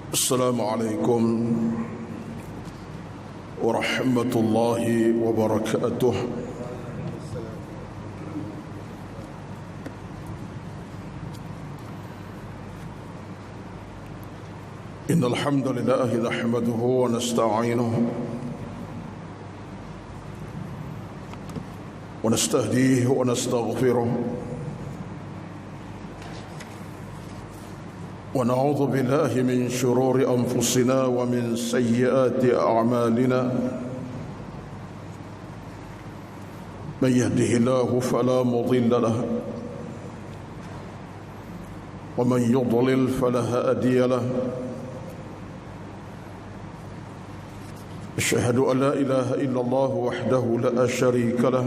Assalamualaikum warahmatullahi wabarakatuh. Innal hamdalillah nahmaduhu wa nasta'inuhu wa nastahdihi wa nastaghfiruh wa na'udzu billahi min shururi anfusina wa min sayyiati a'malina. Man yahdihillahu fala mudilla lahu wa man yudlil fala hadiya lahu. أشهد أن لا إله إلا الله وحده لا شريك له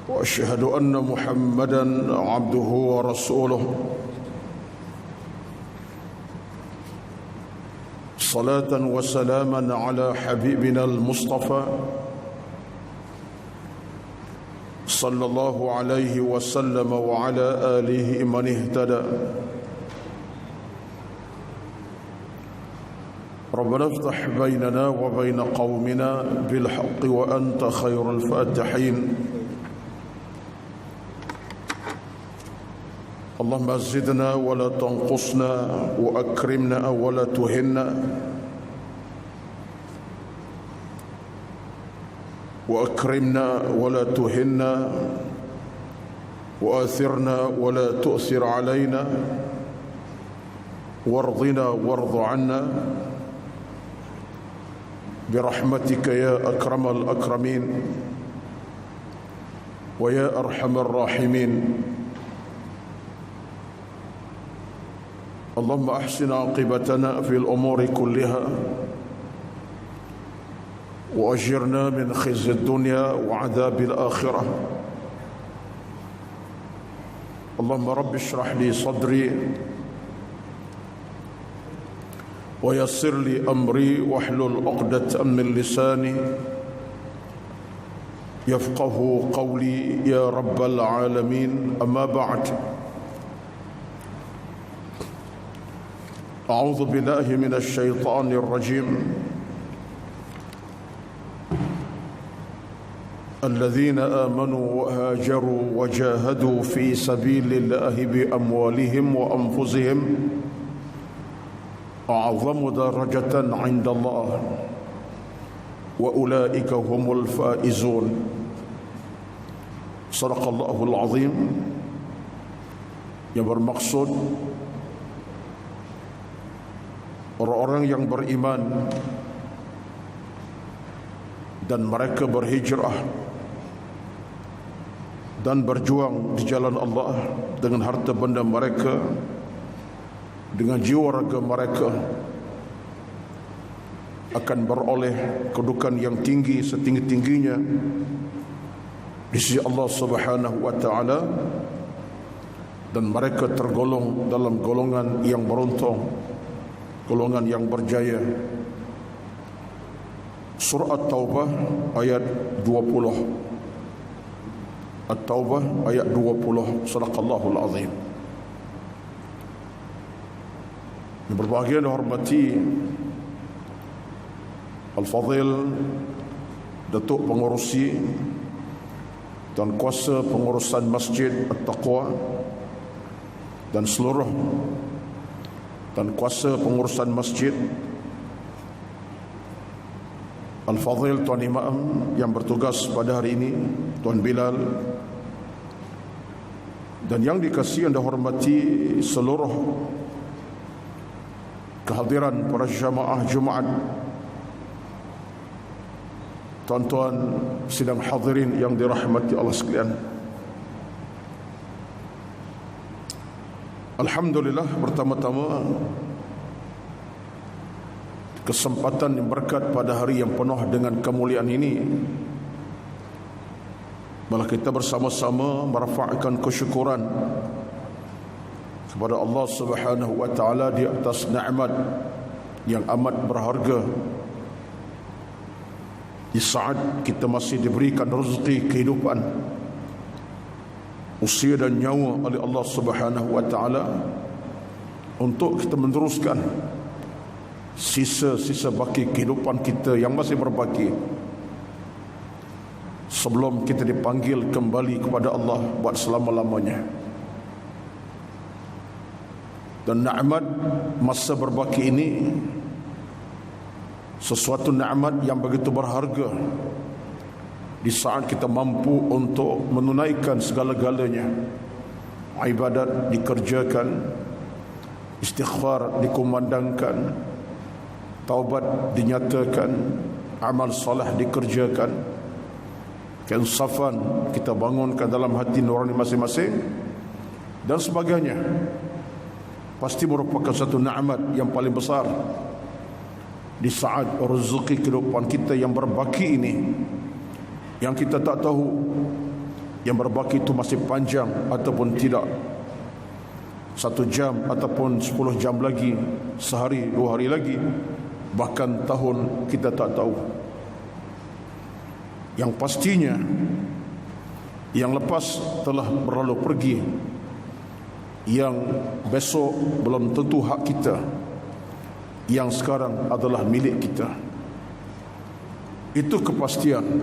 وأشهد أن محمدا عبده ورسوله صلاة وسلاما على حبيبنا المصطفى صلى الله عليه وسلم وعلى آله من اهتدى. ربنا افتح بيننا وبين قومنا بالحق وأنت خير الفاتحين. اللهم زدنا ولا تنقصنا وأكرمنا ولا تهنا وأكرمنا ولا تهنا وآثرنا ولا تؤثر علينا وارضنا وارض عنا برحمتك يا أكرم الأكرمين ويا أرحم الراحمين. اللهم أحسن عاقبتنا في الأمور كلها وأجرنا من خزي الدنيا وعذاب الآخرة. اللهم رب اشرح لي صدري ويسر لي أمري واحلل عقدة من لساني يفقه قولي يا رب العالمين. أما بعد، أعوذ بالله من الشيطان الرجيم. الذين آمنوا وهاجروا وجاهدوا في سبيل الله بأموالهم وأنفسهم أعظم درجة عند الله وأولئك هم الفائزون. صدق الله العظيم. Yang bermaksud orang-orang yang beriman dan mereka berhijrah dan berjuang di jalan Allah dengan harta benda mereka, dengan jiwa raga mereka, akan beroleh kedudukan yang tinggi setinggi-tingginya di sisi Allah Subhanahu wa taala, dan mereka tergolong dalam golongan yang beruntung, golongan yang berjaya. Surah At-Taubah ayat 20. At-Taubah ayat 20. Sadaqallahul azim. Yang berbahagia dan hormati Al-Fadhil Datuk Pengurusi dan Kuasa Pengurusan Masjid At-Taqwa dan seluruh dan Kuasa Pengurusan Masjid, Al-Fadhil Tuan Imam yang bertugas pada hari ini, Tuan Bilal, dan yang dikasihi dan dihormati seluruh kehadiran para jamaah Jumaat, tuan-tuan sidang hadirin yang dirahmati Allah sekalian. Alhamdulillah, pertama-tama kesempatan yang berkat pada hari yang penuh dengan kemuliaan ini, malah kita bersama-sama merafa'kan kesyukuran kepada Allah Subhanahu wa taala di atas nikmat yang amat berharga di saat kita masih diberikan rezeki kehidupan, usia dan nyawa oleh Allah Subhanahu wa taala, untuk kita meneruskan sisa-sisa baki kehidupan kita yang masih berbaki sebelum kita dipanggil kembali kepada Allah buat selama-lamanya. Dan nikmat masa berbaki ini sesuatu nikmat yang begitu berharga di saat kita mampu untuk menunaikan segala-galanya. Ibadat dikerjakan, istighfar dikumandangkan, taubat dinyatakan, amal soleh dikerjakan, keinsafan kita bangunkan dalam hati nurani masing-masing dan sebagainya. Pasti merupakan satu nikmat yang paling besar di saat rezeki kehidupan kita yang berbaki ini, yang kita tak tahu yang berbaki itu masih panjang ataupun tidak, 1 jam ataupun 10 jam lagi, sehari 2 hari lagi, bahkan tahun, kita tak tahu. Yang pastinya yang lepas telah berlalu pergi, yang besok belum tentu hak kita, yang sekarang adalah milik kita. Itu kepastian.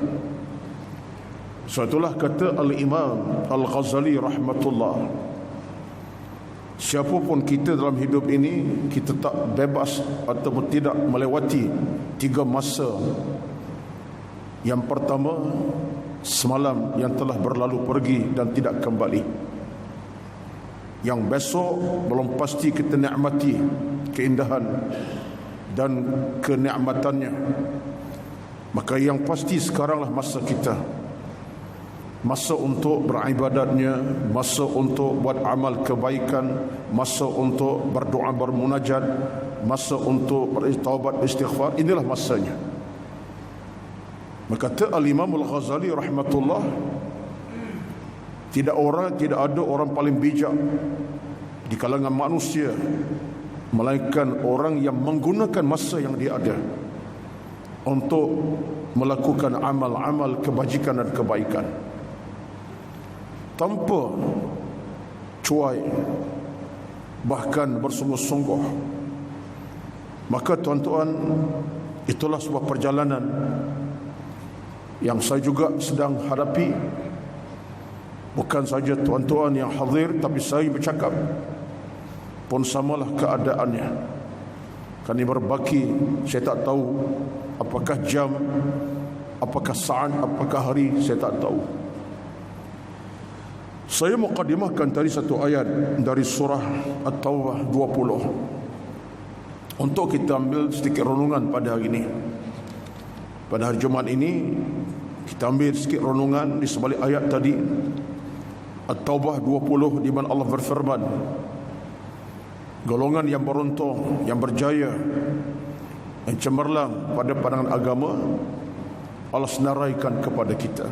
Suatulah kata Al-Imam Al-Ghazali rahmatullah, siapapun kita dalam hidup ini, kita tak bebas ataupun tidak melewati 3 masa. Yang pertama, semalam yang telah berlalu pergi dan tidak kembali, yang besok belum pasti kita nikmati keindahan dan kenikmatannya. Maka yang pasti sekaranglah masa kita, masa untuk beribadatnya, masa untuk buat amal kebaikan, masa untuk berdoa bermunajat, masa untuk bertaubat istighfar. Inilah masanya. Maka kata Al-Imam Al-Ghazali rahmatullah, tidak ada orang paling bijak di kalangan manusia melainkan orang yang menggunakan masa yang dia ada untuk melakukan amal-amal kebajikan dan kebaikan tanpa cuai, bahkan bersungguh-sungguh. Maka tuan-tuan, itulah sebuah perjalanan yang saya juga sedang hadapi. Bukan saja tuan-tuan yang hadir, tapi saya bercakap pun samalah keadaannya. Kami berbaki, saya tak tahu apakah jam, apakah saat, apakah hari, saya tak tahu. Saya mukadimahkan tadi satu ayat dari surah At-Taubah 20 untuk kita ambil sedikit renungan pada hari ini. Pada hari Jumaat ini kita ambil sedikit renungan di sebalik ayat tadi At-Taubah 20, di mana Allah berfirman, golongan yang beruntung, yang berjaya, yang cemerlang pada pandangan agama, Allah senaraikan kepada kita.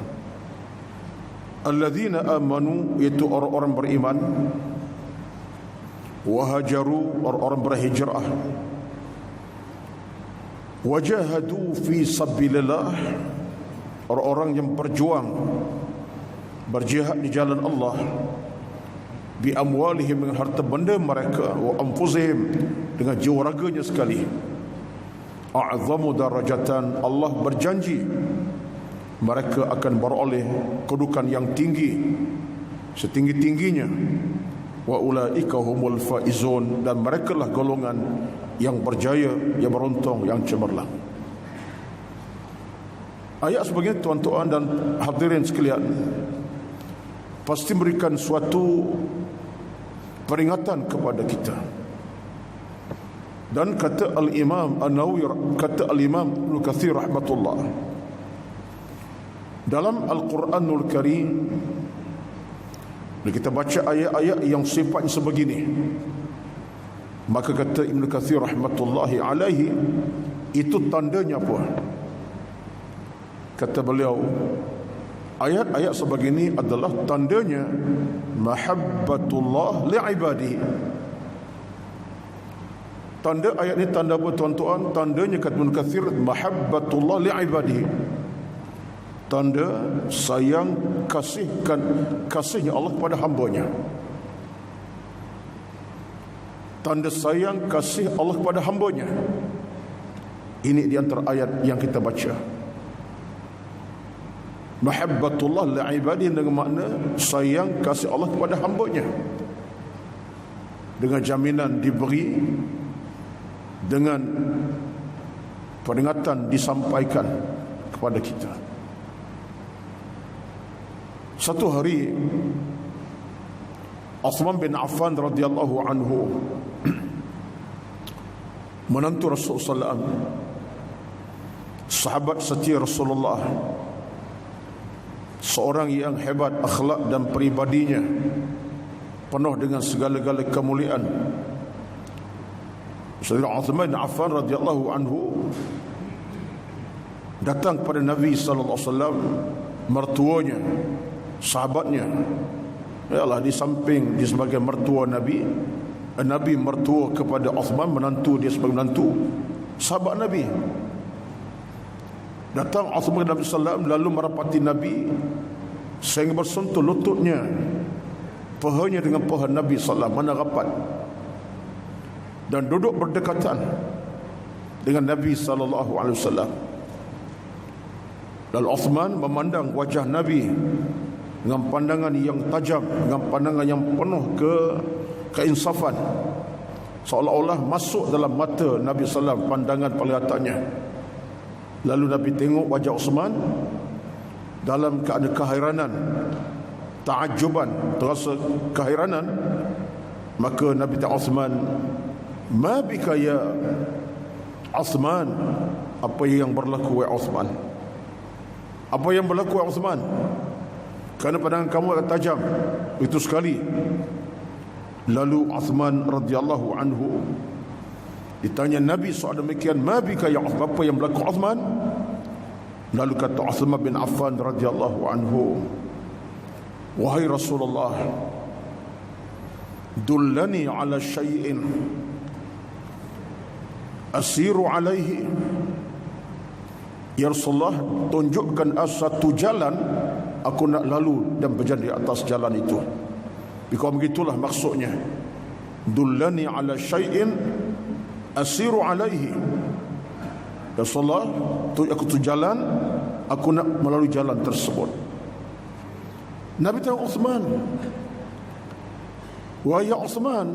Alladzina amanu, iaitu orang-orang beriman, wahajaru, orang-orang berhijrah, wajahadu fi sabilillah, orang-orang yang berjuang, berjihad di jalan Allah, bi amwalihim, dengan harta benda mereka, wa anfusihim, dengan jiwa raganya sekali. A'zamu darajatan, Allah berjanji mereka akan beroleh kedudukan yang tinggi, setinggi-tingginya. Wa ulaika humul faizun, dan merekalah golongan yang berjaya, yang beruntung, yang cemerlang. Ayat sebagainya tuan-tuan dan hadirin sekalian pasti memberikan suatu peringatan kepada kita. Dan kata Al-Imam An-Nawawi, kata Al-Imam Ibn Katsir rahmatullah, dalam Al-Quranul Karim kita baca ayat-ayat yang sifatnya sebegini, maka kata Ibn Katsir rahmatullahi alaihi, itu tandanya apa? Kata beliau, ayat-ayat sebegini adalah tandanya mahabbatullah li'ibadihi. Tanda ayat ini tanda apa tuan-tuan? Tandanya kata Ibn Katsir, mahabbatullah li'ibadihi, tanda sayang kasihnya Allah kepada hamba-Nya. Tanda sayang kasih Allah kepada hamba-Nya. Ini di antara ayat yang kita baca. Mahabbatullah li'ibadihi dengan makna sayang kasih Allah kepada hamba-Nya, dengan jaminan diberi, dengan peringatan disampaikan kepada kita. Satu hari Uthman bin Affan radhiyallahu anhu, menantu Rasulullah SAW, sahabat setia Rasulullah, seorang yang hebat akhlak dan peribadinya, penuh dengan segala-gala kemuliaan. Saudara Uthman bin Affan radhiyallahu anhu datang kepada Nabi sallallahu alaihi wasallam, mertuanya, sahabatnya. Yalah, di samping dia sebagai mertua Nabi, Nabi mertua kepada Uthman, menantu dia sebagai menantu sahabat Nabi. Datang Uthman bin Nabi sallallahu lalu merapati Nabi sehingga bersentuh lututnya, pahanya dengan paha Nabi sallallahu mana rapat, dan duduk berdekatan dengan Nabi sallallahu alaihi wasallam. Lalu Uthman memandang wajah Nabi dengan pandangan yang tajam, dengan pandangan yang penuh keinsafan, seolah-olah masuk dalam mata Nabi sallallahu alaihi wasallam pandangan penglihatannya. Lalu Nabi tengok wajah Uthman dalam keadaan keheranan, ta'ajuban, terasa keheranan. Maka Nabi tanya Uthman, "Ma bika ya Uthman?" Apa yang berlaku wahai Uthman? Apa yang berlaku wahai Uthman? Kerana pandangan kamu agak tajam itu sekali. Lalu Uthman radhiyallahu anhu ditanya Nabi soal demikian, "Ma bika ya Uthman?" Apa yang berlaku Uthman? Lalu kata Uthman bin Affan radhiyallahu anhu, "Wahai Rasulullah, dullani ala syai'in asiru alaihi." Ya Rasulullah, tunjukkan satu jalan aku nak lalu dan berjalan di atas jalan itu. Kalau begitulah maksudnya, dullani ala syai'in asiru alaihi. Ya Rasulullah, aku tu jalan, aku nak melalui jalan tersebut. Nabi tanya Uthman, "Wahai Uthman,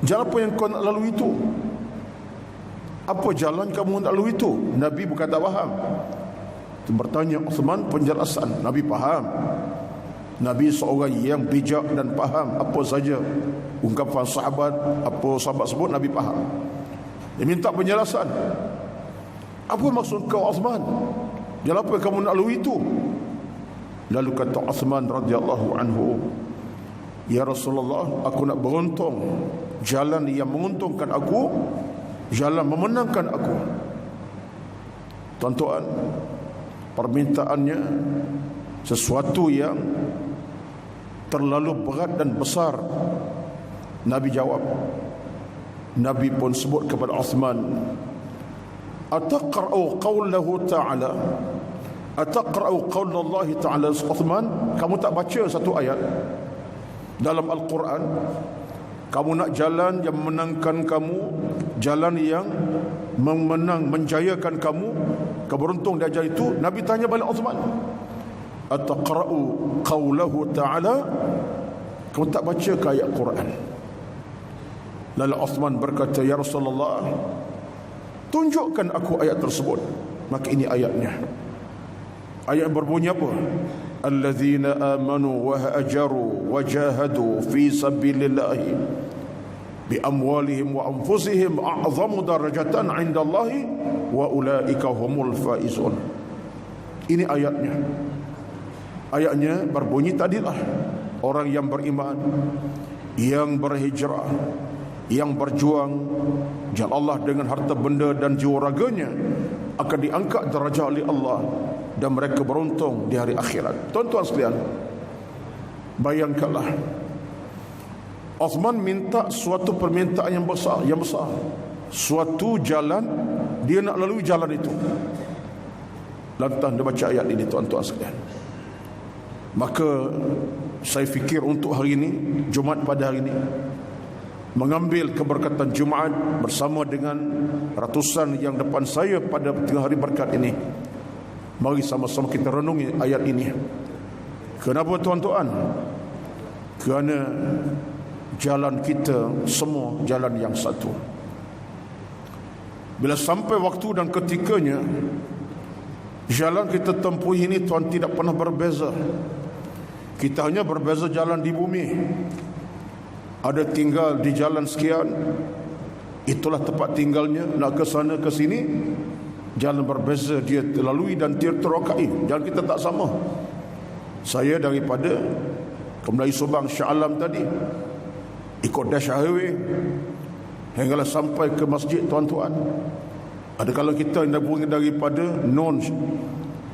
jalan apa yang kau nak lalui itu? Apa jalan kamu nak lalui itu?" Nabi bukan tak faham. Bertanya Uthman penjelasan. Nabi faham. Nabi seorang yang bijak dan faham apa saja ungkapan sahabat, apa sahabat sebut Nabi faham. Dia minta penjelasan. Apa maksud kau Uthman? Jalan apa yang kamu nak lalui itu? Lalu kata Uthman radhiyallahu anhu, "Ya Rasulullah, aku nak beruntung. Jalan yang menguntungkan aku, jalan memenangkan aku." Tuan-tuan, permintaannya sesuatu yang terlalu berat dan besar. Nabi jawab. Nabi pun sebut kepada Uthman, "Ataqra'u qawlahu ta'ala?" Ataqra'u qawlallahi ta'ala. Uthman, kamu tak baca satu ayat dalam Al-Quran? Kamu nak jalan yang memenangkan kamu, jalan yang menjayakan kamu, keberuntung di ajar itu. Nabi tanya balik Uthman, "Ataqra'u qawlahu ta'ala?" Kamu tak baca ke ayat Quran? Lalu Uthman berkata, "Ya Rasulullah, tunjukkan aku ayat tersebut." Maka ini ayatnya. Ayat berbunyi apa? "Alladzina amanu wa hajaru wa jahadu fi sabilillahi bi amwalihim wa anfusihim a'zamu darajatan 'indallahi wa ulaika humul faizun." Ini ayatnya. Ayatnya berbunyi tadilah, orang yang beriman, yang berhijrah, yang berjuang jalan Allah dengan harta benda dan jiwa raganya akan diangkat darjah oleh Allah dan mereka beruntung di hari akhirat. Tuan-tuan sekalian, bayangkanlah Uthman minta suatu permintaan yang besar, suatu jalan, dia nak lalui jalan itu. lantas dia baca ayat ini, tuan-tuan sekalian. Maka saya fikir untuk hari ini, Jumaat pada hari ini, mengambil keberkatan Jumaat bersama dengan ratusan yang depan saya pada tengah hari berkat ini. Mari sama-sama kita renungi ayat ini. Kenapa, tuan-tuan? Kerana jalan kita semua jalan yang satu. Bila sampai waktu dan ketikanya, jalan kita tempuh ini, tuan, tidak pernah berbeza. Kita hanya berbeza jalan di bumi. Ada tinggal di jalan sekian, itulah tempat tinggalnya. Nak ke sana ke sini, jalan berbeza dia lalui dan dia terokai. Jalan kita tak sama. Saya daripada ke Melayu Subang Shah Alam tadi, ikut dash highway hinggalah sampai ke masjid, tuan-tuan. Ada kalau kita daripada non,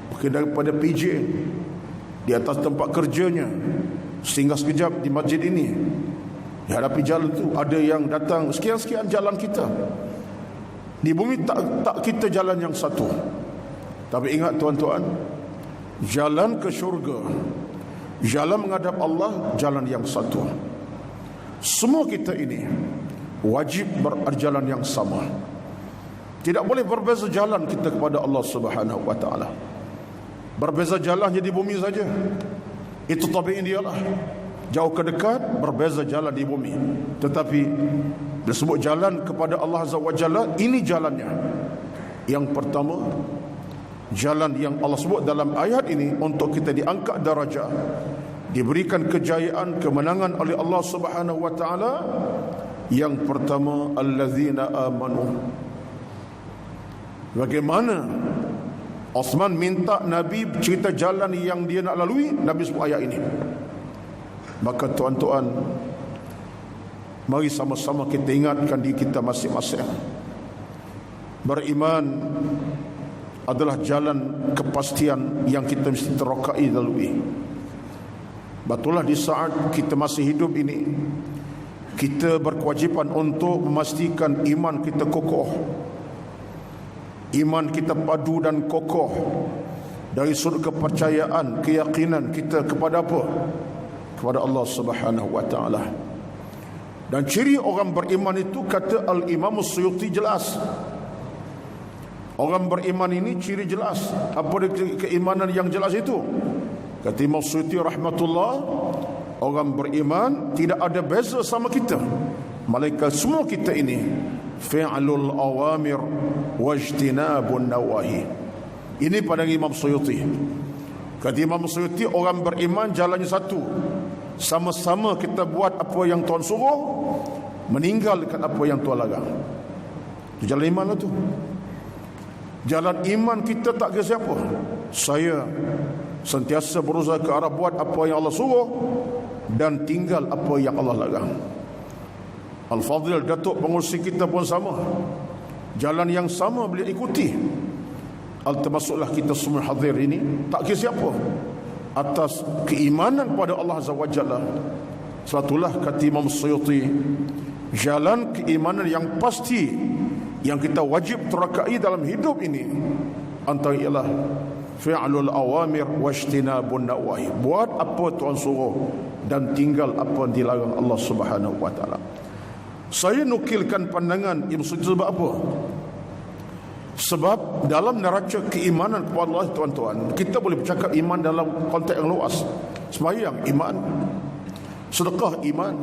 mungkin daripada PJ, di atas tempat kerjanya, singgah sekejap di masjid ini, dihadapi jalan tu ada yang datang, sekian-sekian jalan kita. Di bumi tak kita jalan yang satu. Tapi ingat, tuan-tuan, jalan ke syurga, jalan menghadap Allah, jalan yang satu. Semua kita ini wajib berjalan yang sama. Tidak boleh berbeza jalan kita kepada Allah Subhanahu wa taala. Berbeza jalan di bumi saja, itu tabi'i dialah. Jauh ke dekat berbeza jalan di bumi, tetapi disebut jalan kepada Allah Azza wa Jalla, ini jalannya. Yang pertama, jalan yang Allah sebut dalam ayat ini untuk kita diangkat darajah, diberikan kejayaan, kemenangan oleh Allah Subhanahu wa taala. Yang pertama, allazina amanu. Bagaimana Osman minta Nabi cerita jalan yang dia nak lalui, Nabi sebut ayat ini. Maka, tuan-tuan, mari sama-sama kita ingatkan diri kita masing-masing. Beriman adalah jalan kepastian yang kita mesti terokai lalui. Betullah di saat kita masih hidup ini, kita berkewajipan untuk memastikan iman kita kokoh. Iman kita padu dan kokoh dari sudut kepercayaan, keyakinan kita kepada apa? Kepada Allah Subhanahu wa taala. Dan ciri orang beriman itu, kata Al-Imam Suyuti, jelas. Orang beriman ini ciri jelas. Apa keimanan yang jelas itu? Kata Imam Suyuti rahmatullah, orang beriman tidak ada beza sama kita, melainkan semua kita ini fi'lul awamir wajtinabun nawahi. Ini pada Imam Suyuti. Kata Imam Suyuti, orang beriman jalannya satu, sama-sama kita buat apa yang Tuhan suruh, meninggalkan apa yang Tuhan larang. Itu jalan iman lah tu. Jalan iman kita tak ke siapa. Saya sentiasa berusaha ke arah buat apa yang Allah suruh dan tinggal apa yang Allah larang. Al-Fadhil Datuk pengurusi kita pun sama, jalan yang sama beliau ikuti. Termasuklah kita semua hadir ini, tak kira siapa, atas keimanan pada Allah Azza wa Jalla. Sebab kata Imam Suyuti, jalan keimanan yang pasti yang kita wajib terakai dalam hidup ini antara ialah fi'lul awamir wajtinabun nawahi. Buat apa Tuhan suruh dan tinggal apa dilarang Allah Subhanahu wa taala. Saya nukilkan pandangan Ibn Suyuti sebab apa? Sebab dalam neraca keimanan kepada Allah, tuan-tuan, kita boleh bercakap iman dalam konteks yang luas. Sembahyang iman, sedekah iman,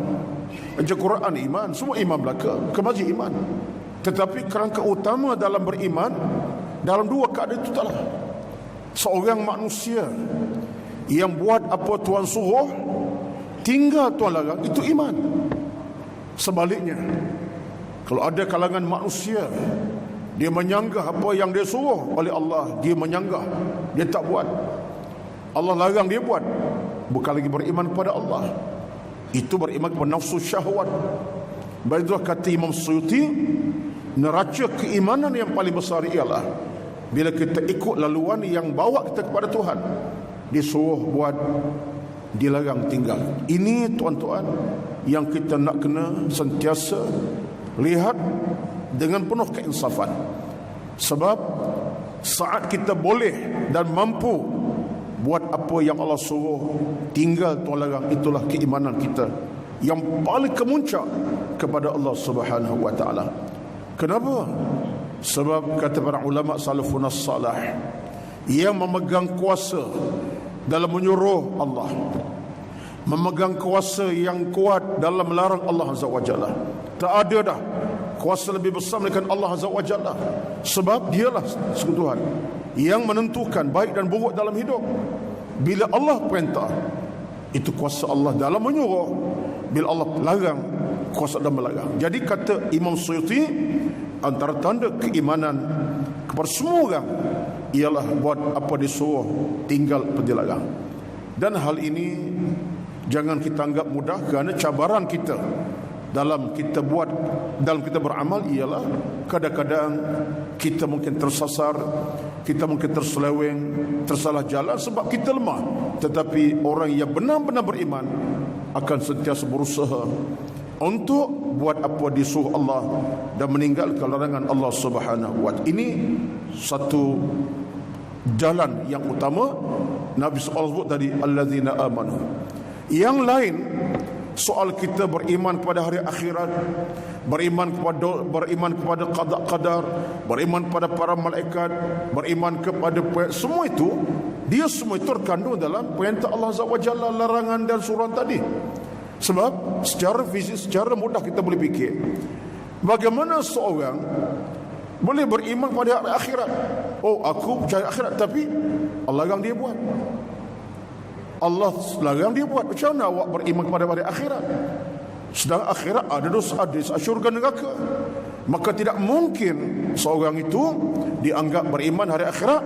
baca Quran iman, semua iman belaka, ke masjid iman. Tetapi kerangka utama dalam beriman dalam dua keadaan itu adalah seorang manusia yang buat apa Tuhan suruh, tinggal Tuhan larang, itu iman. Sebaliknya, kalau ada kalangan manusia, dia menyanggah apa yang dia suruh oleh Allah, dia menyanggah, dia tak buat. Allah larang, dia buat. Bukan lagi beriman kepada Allah, itu beriman kepada nafsu syahwat. Baiklah, kata Imam Suyuti, neraca keimanan yang paling besar ialah bila kita ikut laluan yang bawa kita kepada Tuhan. Disuruh buat, dilarang tinggal. Ini, tuan-tuan, yang kita nak kena sentiasa lihat dengan penuh keinsafan. Sebab saat kita boleh dan mampu buat apa yang Allah suruh, tinggal Tuhan larang, itulah keimanan kita yang paling kemuncak kepada Allah Subhanahu wa taala. Kenapa? Sebab kata para ulama salafun salih, yang memegang kuasa dalam menyuruh Allah, memegang kuasa yang kuat dalam melarang Allah Azza wa Jalla. Tak ada dah kuasa lebih besar melainkan Allah Azza wa Jalla. Sebab dialah Tuhan yang menentukan baik dan buruk dalam hidup. Bila Allah perintah, itu kuasa Allah dalam menyuruh. Bila Allah larang, kuasa dalam melarang. Jadi kata Imam Suyuti, antara tanda keimanan kepada semua orang ialah buat apa disuruh, tinggal apa dilarang. Dan hal ini jangan kita anggap mudah, kerana cabaran kita dalam kita buat, dalam kita beramal ialah kadang-kadang kita mungkin tersasar, kita mungkin terseleweng, tersalah jalan sebab kita lemah. Tetapi orang yang benar-benar beriman akan sentiasa berusaha untuk buat apa disuruh Allah dan meninggalkan larangan Allah Subhanahu wa taala. Ini satu jalan yang utama. Nabi SAW sebut tadi allazina amanu. Yang lain, soal kita beriman kepada hari akhirat, beriman kepada qada qadar, beriman kepada para malaikat, beriman kepada semua itu, dia semua itu terkandung dalam perintah Allah Azza wa Jalla, larangan dan suruhan tadi. Sebab secara fisik, secara mudah kita boleh fikir, bagaimana seorang boleh beriman pada hari akhirat. Oh, aku percaya akhirat, tapi Allah larang dia buat. Allah larang dia buat. Macam mana awak beriman kepada hari akhirat? Sedang akhirat ada dosa, ada syurga neraka. Maka tidak mungkin seorang itu dianggap beriman hari akhirat,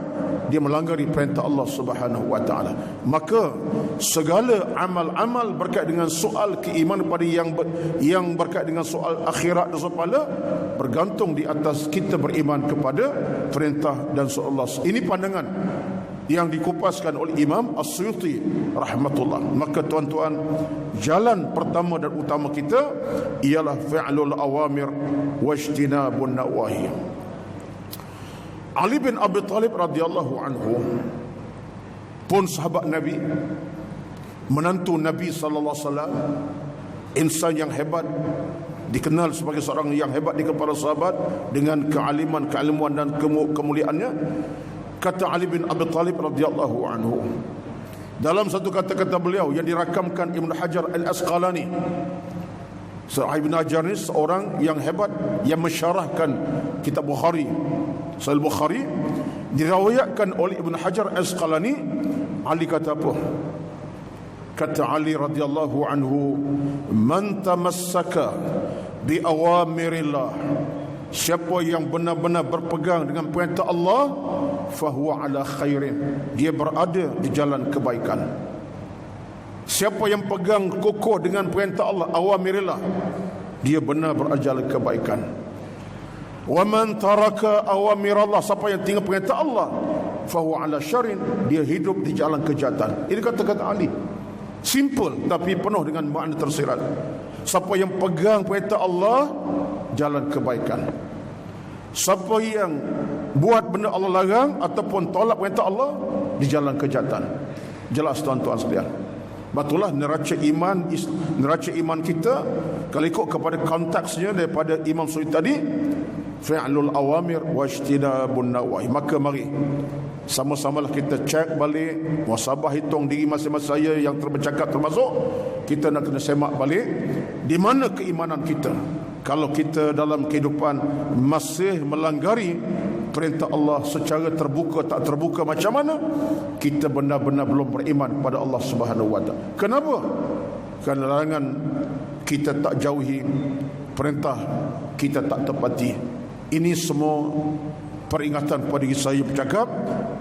dia melanggar perintah Allah Subhanahu wa taala. Maka segala amal-amal berkait dengan soal keimanan pada yang berkait dengan soal akhirat dan pahala bergantung di atas kita beriman kepada perintah dan suruh Allah. Ini pandangan yang dikupaskan oleh Imam As-Suyuti rahmatullah. Maka tuan-tuan, jalan pertama dan utama kita ialah fi'lul awamir wajtinabun nawahi. Ali bin Abi Talib radhiyallahu anhu pun sahabat Nabi, menantu Nabi sallallahu alaihi wasallam, insan yang hebat, dikenal sebagai seorang yang hebat di para sahabat dengan keilmuan dan kemuliaannya. Kata Ali bin Abi Talib radhiyallahu anhu dalam satu kata-kata beliau yang dirakamkan Ibn Hajar Al-Asqalani. Ibn Hajar ini seorang yang hebat yang mensyarahkan kitab Bukhari, Sahih Bukhari, diriwayatkan oleh Ibn Hajar Al-Asqalani. Ali kata apa? Kata Ali radhiyallahu anhu, man tamassaka bi awamirillah, siapa yang benar-benar berpegang dengan perintah Allah, fahuwa ala khairin, dia berada di jalan kebaikan. Siapa yang pegang kokoh dengan perintah Allah, awamirillah, dia benar berada di jalan kebaikan. Wa man taraka awamirallah, siapa yang tinggal perintah Allah, fahuwa ala syarin, dia hidup di jalan kejahatan. Ini kata-kata Ali, simple tapi penuh dengan makna tersirat. Siapa yang pegang perintah Allah, jalan kebaikan. Siapa yang buat benda Allah larang ataupun tolak perintah Allah, di jalan kejahatan. Jelas tuan-tuan sekalian. Betullah neraca iman kita, kalau ikut kepada konteksnya daripada Imam Suyuti tadi, fi'lul awamir wajtinabun nawahi. Maka mari sama-samalah kita cek balik, muhasabah, hitung diri masing-masing. Saya yang bercakap termasuk, kita nak kena semak balik di mana keimanan kita. Kalau kita dalam kehidupan masih melanggari perintah Allah secara terbuka tak terbuka macam mana, kita benar-benar belum beriman kepada Allah Subhanahu wa taala. Kenapa? Kerana larangan kita tak jauhi, perintah kita tak tepati. Ini semua peringatan kepada diri saya bercakap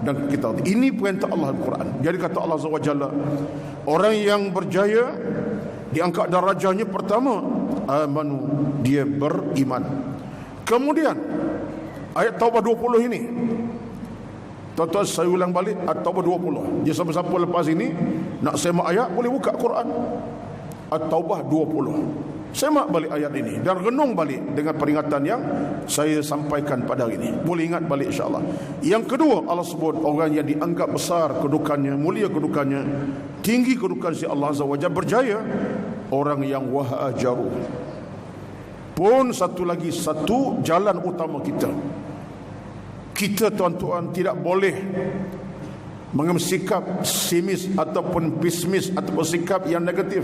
dan kita. Ini perintah Allah Al-Quran. Jadi kata Allah Azza wa Jalla, orang yang berjaya diangkat darajahnya, pertama amanu, dia beriman. Kemudian ayat Taubah 20 ini, tuan-tuan saya ulang balik At-Taubah 20. Dia siapa-siapa lepas ini nak semak ayat boleh buka Quran. At-Taubah 20. Semak balik ayat ini dan renung balik dengan peringatan yang saya sampaikan pada hari ini. Boleh ingat balik insya-Allah. Yang kedua, Allah sebut orang yang dianggap besar kedudukannya, mulia kedudukannya, tinggi kedudukan si Allah Azza wa Jalla, berjaya, orang yang wahajaru. Pun satu jalan utama kita. Kita tuan-tuan tidak boleh mengambil sikap simis ataupun pesimis ataupun sikap yang negatif.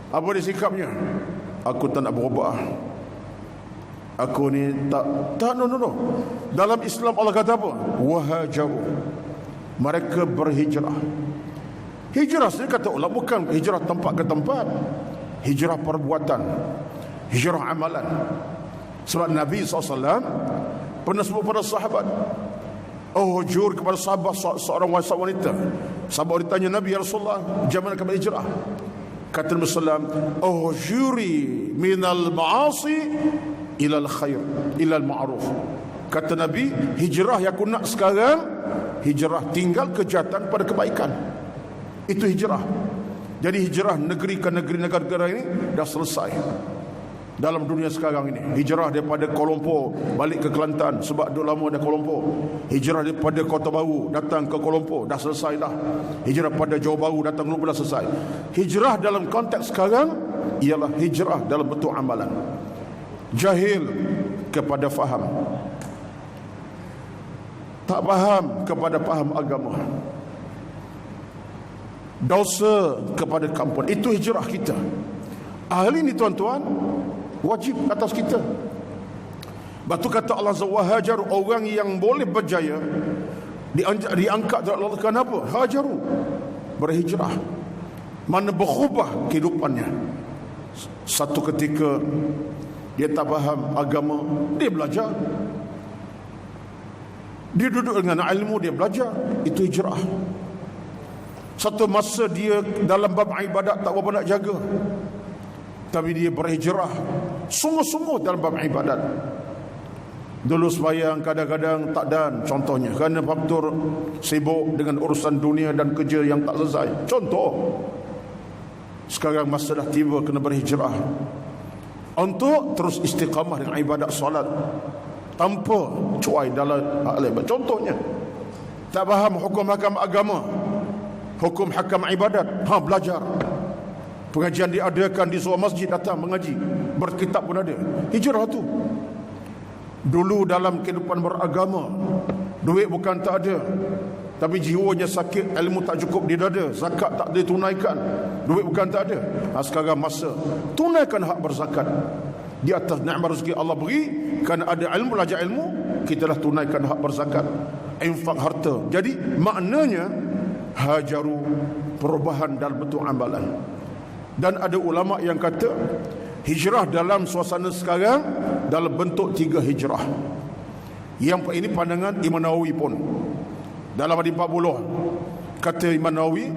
Apa dia sikapnya? Aku tak nak berubah. Aku ni tak no. Dalam Islam Allah kata apa? Wahajaru. Mereka berhijrah. Hijrah saya kata Allah bukan hijrah tempat ke tempat. Hijrah perbuatan. Hijrah amalan. Sebab Nabi SAW pernah sebut pada sahabat, hujur kepada sahabat seorang wanita. Sahabat ditanya Nabi, ya Rasulullah, macam mana kamu hijrah? Kata Nabi SAW, hujuri minal ma'asi ilal khair, ilal ma'ruf. Kata Nabi, hijrah yang aku nak sekarang, hijrah tinggal kejahatan pada kebaikan. Itu hijrah. Jadi hijrah negeri ke negara ini dah selesai. Dalam dunia sekarang ini, hijrah daripada Kuala Lumpur balik ke Kelantan, sebab duduk lama dah Kuala Lumpur. Hijrah daripada Kota Baru datang ke Kuala Lumpur, dah selesai dah. Hijrah pada Johor Bahru datang ke Lumpur, dah selesai. Hijrah dalam konteks sekarang ialah hijrah dalam bentuk amalan. Jahil kepada faham, tak faham kepada faham agama, dosa kepada kampun. Itu hijrah kita. Ahli ini tuan-tuan wajib atas kita. Batu kata Allah Zawwahajar, orang yang boleh berjaya diangkat oleh Allah. Kenapa? Hajaru, berhijrah. Mana berubah kehidupannya. Satu ketika dia tak faham agama, dia belajar. Dia duduk dengan ilmu, dia belajar. Itu hijrah. Satu masa dia dalam bab ibadat tak berapa nak jaga, tapi dia berhijrah sungguh-sungguh dalam bab ibadat. Dulu sembahyang kadang-kadang tak dan, contohnya kerana faktor sibuk dengan urusan dunia dan kerja yang tak selesai. Contoh, sekarang masa dah tiba kena berhijrah untuk terus istiqamah dengan ibadat solat tanpa cuai dalam hal ibadat. Contohnya, tak faham hukum hakam agama, hukum hakam ibadat, belajar. Pengajian diadakan di sebuah masjid, datang mengaji, berkitab pun ada. Hijrah tu. Dulu dalam kehidupan beragama, duit bukan tak ada, tapi jiwanya sakit, ilmu tak cukup di dada, zakat tak ditunaikan, duit bukan tak ada. Sekarang masa tunaikan hak berzakat. Di atas nikmat rezeki Allah beri, kerana ada ilmu, belajar ilmu, kita dah tunaikan hak berzakat, infak harta. Jadi maknanya hajaru, perubahan dalam bentuk amalan. Dan ada ulama yang kata hijrah dalam suasana sekarang dalam bentuk 3 hijrah. Yang ini pandangan Imam Nawawi pun. Dalam hadis 40 kata Imam Nawawi,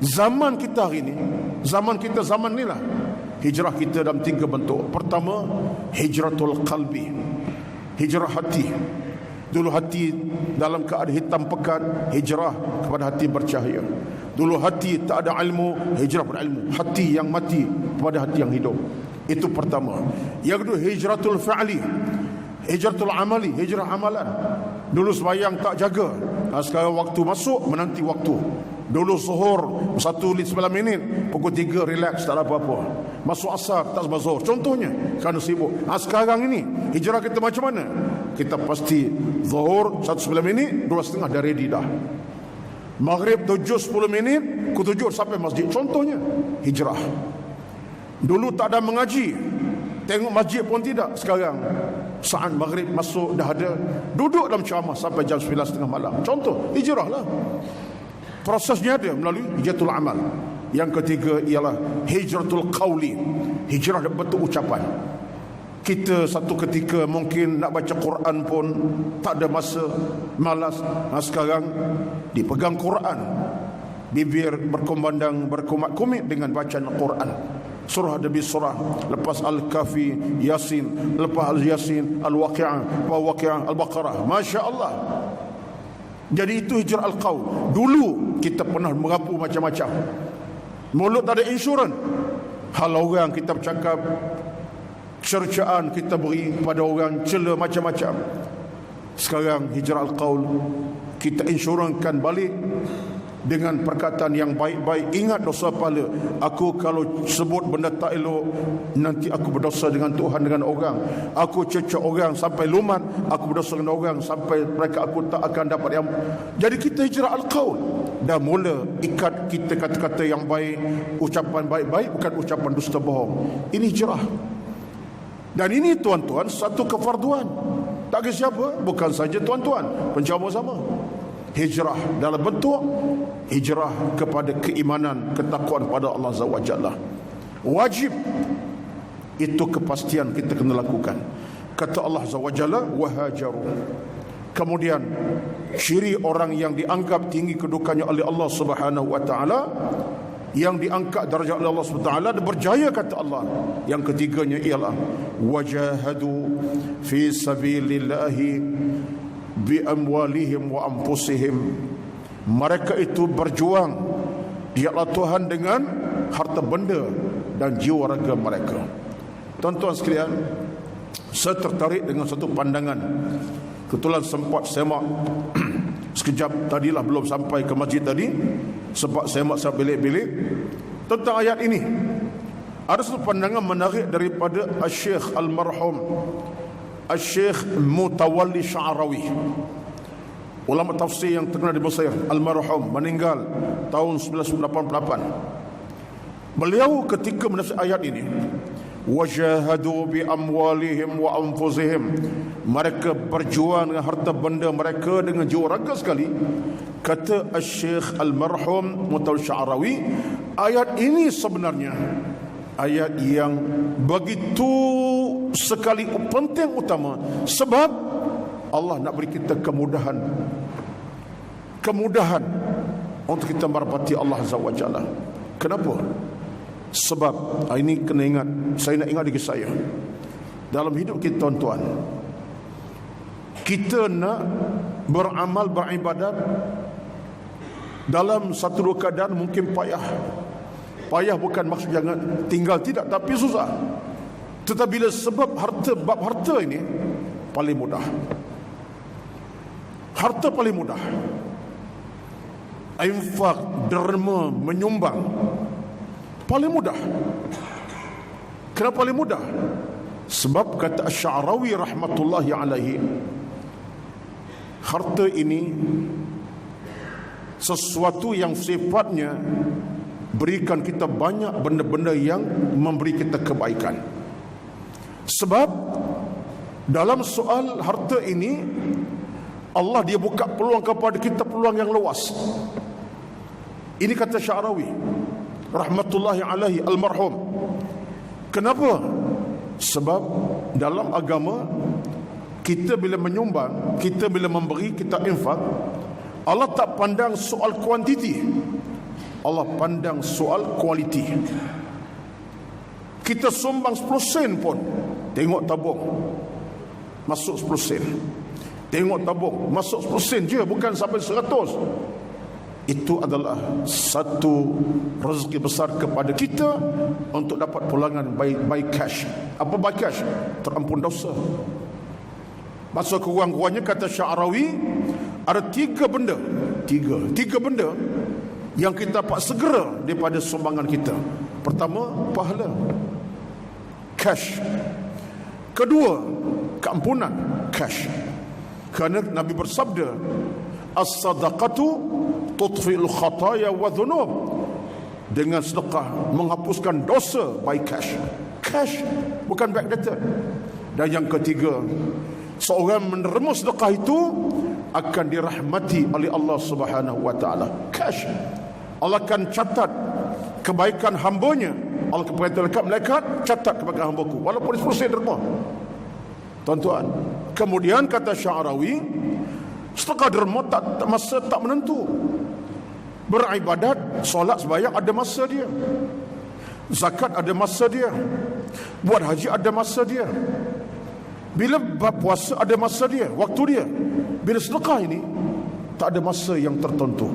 zaman kita hari ini, zaman ni lah, hijrah kita dalam 3 bentuk. Pertama, hijratul qalbi, hijrah hati. Dulu hati dalam keadaan hitam pekat, hijrah kepada hati bercahaya. Dulu hati tak ada ilmu, hijrah pada ilmu. Hati yang mati kepada hati yang hidup. Itu pertama. Yang kedua, hijratul fa'li, hijratul amali, hijrah amalan. Dulu sembahyang tak jaga, sekarang waktu masuk menanti waktu. Dulu zuhur 1:09, pukul 3 relax, tak ada apa-apa. Masuk asar tak sempat zuhur, contohnya, kerana sibuk. Sekarang ini hijrah kita macam mana? Kita pasti zuhur 1:09, 2:30 dah ready dah. Maghrib 7:10, pukul 7 sampai masjid. Contohnya hijrah. Dulu tak ada mengaji, tengok masjid pun tidak. Sekarang saat maghrib masuk dah ada, duduk dalam ceramah sampai jam 9:30 malam. Contoh hijrah lah. Prosesnya ada melalui hijratul amal. Yang ketiga ialah hijratul qawli, hijrah bentuk ucapan. Kita satu ketika mungkin nak baca Quran pun tak ada masa, malas. Sekarang dipegang Quran, bibir berkumandang, berkumat-kumit dengan bacaan Quran. Surah demi surah, lepas Al-Kahfi, Yasin, lepas Al-Yasin, Al-Waqi'ah, Al-Waqi'ah, Al-Baqarah. Masya Allah. Jadi itu hijrah al-qaul. Dulu kita pernah merapu macam-macam. Mulut tak ada insurans, hal orang kita bercakap, cercaan kita beri pada orang, cela macam-macam. Sekarang hijrah al-qaul, kita insurankan balik dengan perkataan yang baik-baik. Ingat dosa pahala. Aku kalau sebut benda tak elok, nanti aku berdosa dengan Tuhan, dengan orang. Aku cecah orang sampai lumat, aku berdosa dengan orang sampai mereka aku tak akan dapat yang. Jadi kita hijrah al-qaul, dah mula ikat kita kata-kata yang baik, ucapan baik-baik, bukan ucapan dusta bohong. Ini hijrah. Dan ini tuan-tuan satu kefarduan. Tak kira siapa, bukan saja tuan-tuan, penjama sama. Hijrah dalam bentuk hijrah kepada keimanan, ketakwaan pada Allah Azza wa Jalla. Wajib. Itu kepastian kita kena lakukan. Kata Allah Azza wa Jalla, wahajaru. Kemudian ciri orang yang dianggap tinggi kedudukannya oleh Allah Subhanahu wa taala, yang diangkat darjat oleh Allah Subhanahu wa taala, berjaya kata Allah. Yang ketiganya ialah wajahadu fi sabilillahi bi amwalihim wa anfusihim. Mereka itu berjuang di jalan Tuhan dengan harta benda dan jiwa raga mereka. Tuan-tuan sekalian, saya tertarik dengan satu pandangan. Kebetulan sempat semak sekejap tadilah, belum sampai ke masjid tadi, sempat semak bilik-bilik tentang ayat ini. Ada satu pandangan menarik daripada Al-Syekh Al-Marhum Al-Syekh Mutawalli Sya'rawi, ulama tafsir yang terkenal di Mesir. Al-Marhum meninggal tahun 1988. Beliau ketika menafsir ayat ini, wajahadu bi amwalihim wa anfusihim, mereka berjuang dengan harta benda mereka, dengan jiwa raga sekali. Kata Al-Syekh Al-Marhum Mutawalli Sya'rawi, ayat ini sebenarnya ayat yang begitu sekali penting, utama, sebab Allah nak beri kita kemudahan untuk kita merapati Allah Azza wa Jalla. Kenapa? Sebab ini kena ingat, saya nak ingat diri saya dalam hidup kita, tuan-tuan. Kita nak beramal, beribadat dalam satu dua keadaan mungkin payah. Payah bukan maksud jangan tinggal, tidak, tapi susah. Tetapi bila sebab harta, bab harta ini paling mudah. Harta paling mudah. Infak, derma, menyumbang paling mudah. Kenapa paling mudah? Sebab kata Asy-Sya'rawi rahmatullahi alaihi, harta ini sesuatu yang sifatnya berikan kita banyak benda-benda yang memberi kita kebaikan. Sebab dalam soal harta ini, Allah dia buka peluang kepada kita, peluang yang luas. Ini kata Sya'rawi rahmatullahi alaihi al-marhum. Kenapa? Sebab dalam agama kita bila menyumbang, kita bila memberi, kita infak, Allah tak pandang soal kuantiti, Allah pandang soal kualiti. Kita sumbang 10 sen pun, tengok tabung masuk 10 sen. Tengok tabung masuk 10 sen je, bukan sampai 100. Itu adalah satu rezeki besar kepada kita untuk dapat pulangan by cash. Apa by cash? Terampun dosa. Maksud kurang-kurangnya kata Sya'rawi, ada 3 benda. Tiga benda yang kita dapat segera daripada sumbangan kita. Pertama, pahala, cash. Kedua, keampunan, cash. Kerana Nabi bersabda, as-sadaqatu tutfi'ul khataya wa dhunub. Dengan sedekah menghapuskan dosa by cash. Cash, bukan backdated. Dan yang ketiga, seorang menerima sedekah itu akan dirahmati oleh Allah Subhanahu wa taala. Cash. Allah akan catat kebaikan hambanya. Allah kepada malaikat, catat kebaikan hambaku walaupun 10% derma. Tuan-tuan, kemudian kata Sya'rawi, sedekah derma masa tak menentu. Beribadat, solat sembahyang ada masa dia. Zakat ada masa dia. Buat haji ada masa dia. Bila puasa ada masa dia, waktu dia. Bila sedekah ini tak ada masa yang tertentu.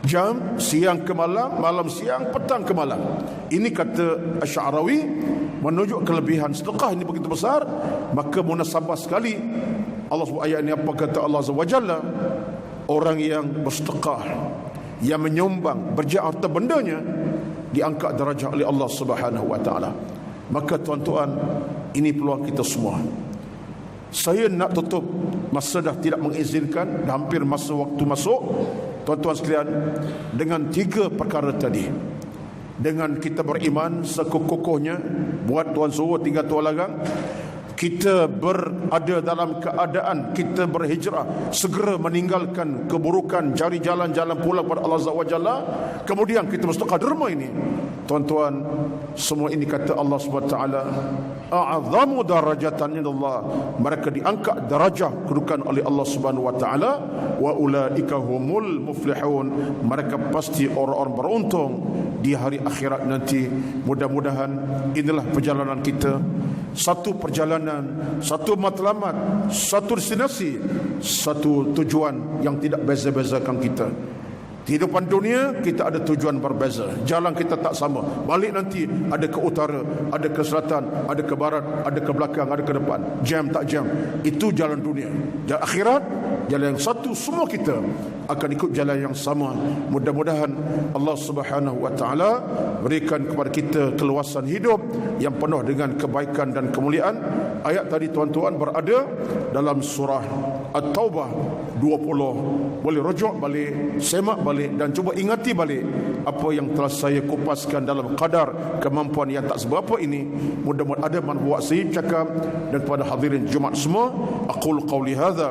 Jam siang ke malam, malam siang, petang ke malam. Ini kata Asy'arawi menunjuk kelebihan sedekah ini begitu besar. Maka munasabah sekali Allah sebut ayat ini. Apa kata Allah Azza wa Jalla? Orang yang bersedekah, yang menyumbang, berjaya harta bendanya, diangkat darjah oleh Allah Subhanahu wa taala. Maka tuan-tuan, ini peluang kita semua. Saya nak tutup, masa dah tidak mengizinkan, dah hampir masa waktu masuk. Tuan-tuan sekalian, dengan 3 perkara tadi, dengan kita beriman sekukuhnya, buat Tuhan suruh 3 tuan larang, kita berada dalam keadaan kita berhijrah, segera meninggalkan keburukan, cari jalan-jalan pula pada Allah Azza wa Jalla. Kemudian kita bersedekah derma ini. Tuan-tuan, semua ini kata Allah Subhanahu wa taala, a'zamu darajatan indallah. Mereka diangkat darajah kedudukan oleh Allah Subhanahu wa taala, wa ulaika humul muflihun. Mereka pasti orang-orang beruntung di hari akhirat nanti. Mudah-mudahan inilah perjalanan kita. Satu perjalanan, satu matlamat, satu destinasi, satu tujuan yang tidak beza-bezakan kita. Kehidupan dunia kita ada tujuan berbeza, jalan kita tak sama. Balik nanti ada ke utara, ada ke selatan, ada ke barat, ada ke belakang, ada ke depan. Jam tak jam, itu jalan dunia. Jalan akhirat, jalan yang satu, semua kita akan ikut jalan yang sama. Mudah-mudahan Allah Subhanahu wa taala berikan kepada kita keluasan hidup yang penuh dengan kebaikan dan kemuliaan. Ayat tadi tuan-tuan berada dalam surah At-Taubah 20. Boleh rujuk balik, semak balik, dan cuba ingati balik apa yang telah saya kupaskan dalam kadar kemampuan yang tak seberapa ini. Mudah-mudahan ada manfaat saya cakap, dan kepada hadirin Jumaat semua, aqul qawli hadza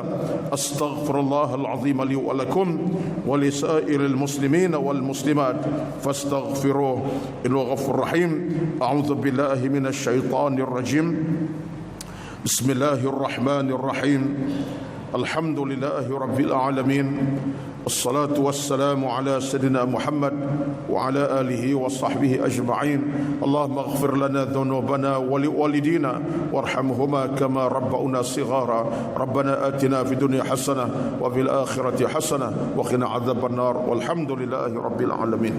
astaghfirullahal azim li wa lakum wa li sa'iril muslimin wal muslimat fastaghfiruhu innahu ghafurur rahim. A'udzu billahi minasy syaithanir rajim. Bismillahirrahmanirrahim. Alhamdulillahi rabbil alamin. Wassalatu wassalamu ala sayyidina Muhammad wa ala alihi wa sahbihi ajma'in. Allahumma ighfir lana dhunubana wa liwalidina warhamhuma kama rabba'una sighara. Rabbana atina fid dunya hasanah wa fil akhirati hasanah wa qina adzaban nar. Walhamdulillahi rabbil alamin.